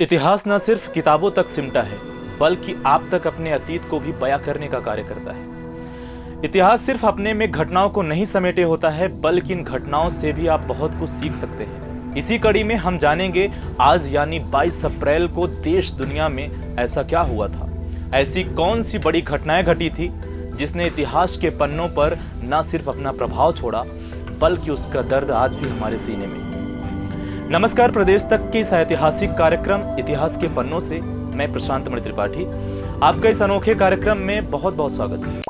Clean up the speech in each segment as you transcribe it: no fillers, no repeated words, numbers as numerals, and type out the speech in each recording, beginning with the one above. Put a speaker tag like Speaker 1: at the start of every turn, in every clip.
Speaker 1: इतिहास न सिर्फ किताबों तक सिमटा है, बल्कि आप तक अपने अतीत को भी बयां करने का कार्य करता है। इतिहास सिर्फ अपने में घटनाओं को नहीं समेटे होता है, बल्कि इन घटनाओं से भी आप बहुत कुछ सीख सकते हैं। इसी कड़ी में हम जानेंगे आज यानी 22 अप्रैल को देश दुनिया में ऐसा क्या हुआ था, ऐसी कौन सी बड़ी घटनाएं घटी थी जिसने इतिहास के पन्नों पर न सिर्फ अपना प्रभाव छोड़ा, बल्कि उसका दर्द आज भी हमारे सीने में। नमस्कार, प्रदेश तक के इस ऐतिहासिक कार्यक्रम इतिहास के पन्नों से मैं प्रशांत मणि त्रिपाठी आपका इस अनोखे कार्यक्रम में बहुत बहुत स्वागत है।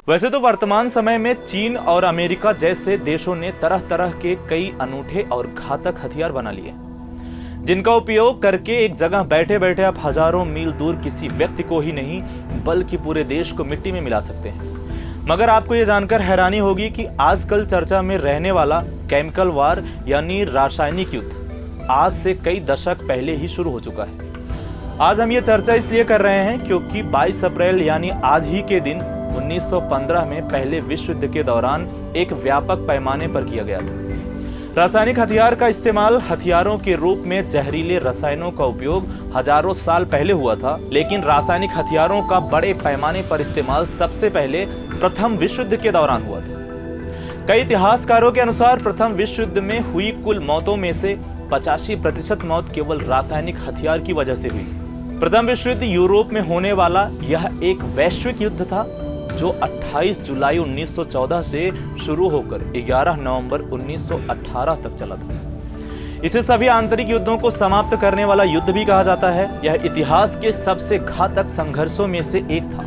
Speaker 1: वैसे तो वर्तमान समय में चीन और अमेरिका जैसे देशों ने तरह तरह के कई अनूठे और घातक हथियार बना लिए, जिनका उपयोग करके एक जगह बैठे बैठे आप हजारों मील दूर किसी व्यक्ति को ही नहीं बल्कि पूरे देश को मिट्टी में मिला सकते हैं। मगर आपको यह जानकर हैरानी होगी कि आजकल चर्चा में रहने वाला केमिकल वार यानी रासायनिक युद्ध आज से कई दशक पहले ही शुरू हो चुका है। आज हम ये चर्चा इसलिए कर रहे हैं क्योंकि 22 अप्रैल यानी आज ही के दिन 1915 में पहले विश्व युद्ध के दौरान एक व्यापक पैमाने पर किया गया था। रासायनिक हथियार का इस्तेमाल हथियारों के रूप में जहरीले रसायनों का उपयोग हजारों साल पहले हुआ था, लेकिन रासायनिक हथियारों का बड़े पैमाने पर इस्तेमाल सबसे पहले प्रथम विश्व युद्ध के दौरान हुआ था। कई इतिहासकारों के अनुसार प्रथम विश्व युद्ध में हुई कुल मौतों में से 85% मौत केवल रासायनिक हथियार की वजह से हुई। प्रथम विश्व युद्ध यूरोप में होने वाला यह एक वैश्विक युद्ध था जो 28 जुलाई 1914 से शुरू होकर 11 नवंबर 1918 तक चला था। इसे सभी आंतरिक युद्धों को समाप्त करने वाला युद्ध भी कहा जाता है। यह इतिहास के सबसे घातक संघर्षों में से एक था।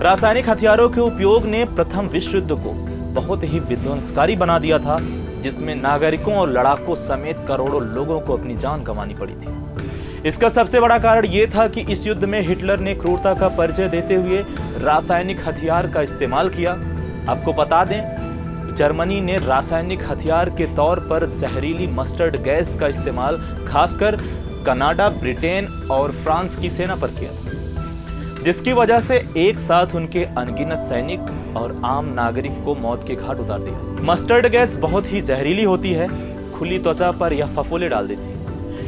Speaker 1: रासायनिक हथियारों के उपयोग ने प्रथम विश्व युद्ध को बहुत ही विध्वंसकारी बना दिया था, जिसमें नागरिकों और लड़ाकों समेत करोड़ों लोगों को अपनी जान गंवानी पड़ी थी। इसका सबसे बड़ा कारण यह था कि इस युद्ध में हिटलर ने क्रूरता का परिचय देते हुए रासायनिक हथियार का इस्तेमाल किया। आपको बता दें, जर्मनी ने रासायनिक हथियार के तौर पर जहरीली मस्टर्ड गैस का इस्तेमाल खासकर कनाडा, ब्रिटेन और फ्रांस की सेना पर किया, जिसकी वजह से एक साथ उनके अनगिनत सैनिक और आम नागरिक को मौत के घाट उतार दिया। मस्टर्ड गैस बहुत ही जहरीली होती है, खुली त्वचा पर यह फफोले डाल देती है।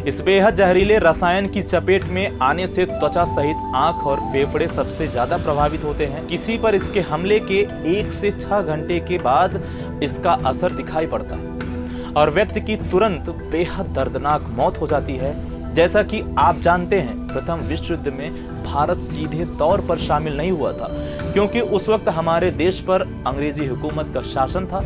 Speaker 1: इस बेहद जहरीले रसायन की चपेट में आने से त्वचा सहित आंख और फेफड़े सबसे ज्यादा प्रभावित होते हैं। किसी पर इसके हमले के 1 से 6 घंटे के बाद इसका असर दिखाई पड़ता है और व्यक्ति की तुरंत बेहद दर्दनाक मौत हो जाती है। जैसा कि आप जानते हैं, प्रथम विश्व युद्ध में भारत सीधे तौर पर शामिल नहीं हुआ था क्योंकि उस वक्त हमारे देश पर अंग्रेजी हुकूमत का शासन था,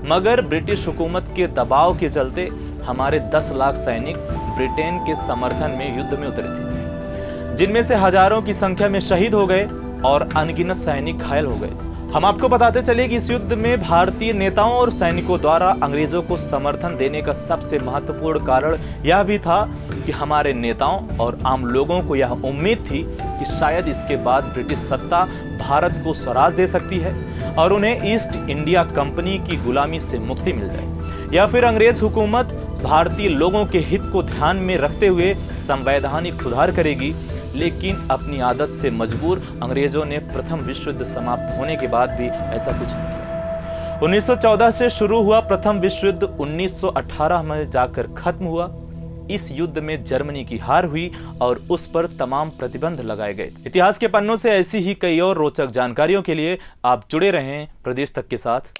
Speaker 1: मगर ब्रिटिश हुकूमत के दबाव के चलते हमारे 10 लाख सैनिक ब्रिटेन के समर्थन में युद्ध में उतरे थे, जिनमें से हजारों की संख्या में शहीद हो गए और अनगिनत सैनिक घायल हो गए। हम आपको बताते चले कि इस युद्ध में भारतीय नेताओं और सैनिकों द्वारा अंग्रेजों को समर्थन देने का सबसे महत्वपूर्ण कारण यह भी था कि हमारे नेताओं और आम लोगों को यह उम्मीद थी कि शायद इसके बाद ब्रिटिश सत्ता भारत को स्वराज दे सकती है और उन्हें ईस्ट इंडिया कंपनी की गुलामी से मुक्ति मिल जाए, या फिर अंग्रेज हुकूमत भारतीय लोगों के हित को ध्यान में रखते हुए संवैधानिक सुधार करेगी। लेकिन अपनी आदत से मजबूर अंग्रेजों ने प्रथम विश्व युद्ध समाप्त होने के बाद भी ऐसा कुछ नहीं किया। 1914 से शुरू हुआ प्रथम विश्व युद्ध 1918 में जाकर खत्म हुआ। इस युद्ध में जर्मनी की हार हुई और उस पर तमाम प्रतिबंध लगाए गए। इतिहास के पन्नों से ऐसी ही कई और रोचक जानकारियों के लिए आप जुड़े रहें प्रदेश तक के साथ।